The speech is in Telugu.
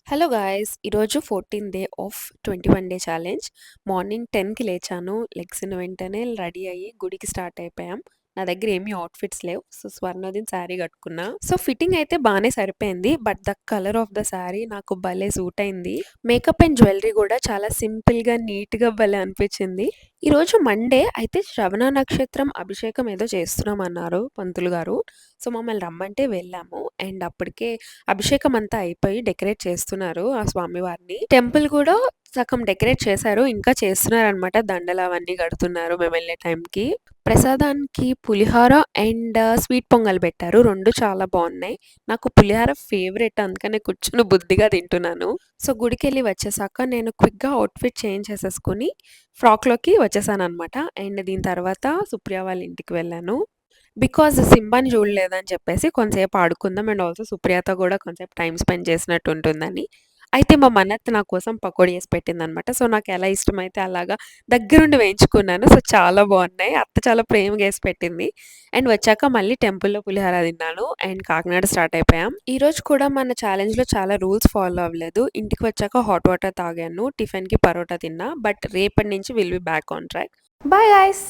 Hello guys! ఈరోజు 14th day of 21 day challenge. Morning 10కి లేచాను. లెగ్సిన వెంటనే రెడీ అయ్యి గుడికి స్టార్ట్ అయిపోయాం. నా దగ్గర ఏమీ అవుట్‌ఫిట్స్ లేవు. సో, స్వర్ణదిన్ శారీ కట్టుకున్నా. సో, ఫిట్టింగ్ అయితే బానే సరిపోయింది. But the colour of the sari నాకు భలే సూట్ అయింది. మేకప్ అండ్ జ్యువెలరీ కూడా చాలా సింపుల్‌గా, నీట్‌గా భలే అనిపించింది. ఈరోజు మండే అయితే శ్రవణ నక్షత్రం అభిషేకం ఏదో చేస్తున్నామన్నారు పంతులు గారు. సో, మమ్మల్ని రమ్మంటే వెళ్ళాము. అండ్ అప్పటికే అభిషేకం అంతా అయిపోయి డెకరేట్ చేస్తున్నారు ఆ స్వామివారిని. టెంపుల్ కూడా సగం డెకరేట్ చేశారు. ఇంకా చేస్తున్నారనమాట. దండలు అవన్నీ కడుతున్నారు మేమెళ్ళే టైంకి. ప్రసాదానికి పులిహోర అండ్ స్వీట్ పొంగల్ పెట్టారు. 2 చాలా బావున్నాయి. నాకు పులిహోర ఫేవరెట్. అందుకనే కూర్చొని బుద్ధిగా తింటున్నాను. సో, గుడికెళ్ళి వచ్చేసాక నేను క్విక్‌గా అవుట్‌ఫిట్ చేంజ్ చేసేసుకొని ఫ్రాక్‌లోకి వచ్చేసాననమాట. అండ్ దీని తర్వాత సుప్రియ వాళ్ళ ఇంటికి వెళ్ళాను. బికాజ్ సింబాని చూడలేదని చెప్పేసి కొంసేపు ఆడుకుందాం అండ్ ఆల్సో సుప్రియతో కూడా కొంసేపు టైమ్ స్పెండ్ చేసినట్టు ఉంటుందని. అయితే మా మన్నత్త నా కోసం పకోడీ చేసి పెట్టిందనమాట. సో, నాకెలా ఇష్టమైతే అలాగా దగ్గరుండి వేయించుకున్నాను. సో, చాలా బావున్నాయి. అత్త చాలా ప్రేమగా ఏసి పెట్టింది. అండ్ వచ్చాక మళ్ళీ టెంపుల్‌లో పులిహోర తిన్నాను. అండ్ కాకినాడ స్టార్ట్ అయిపోయాం. ఈరోజు కూడా మన ఛాలెంజ్‌లో చాలా రూల్స్ ఫాలో అవ్వలేదు. ఇంటికి వచ్చాక హాట్ వాటర్ తాగాను. టిఫిన్‌కి పరోటా తిన్నా. బట్ రేపటి నుంచి will be back on track. Bye guys.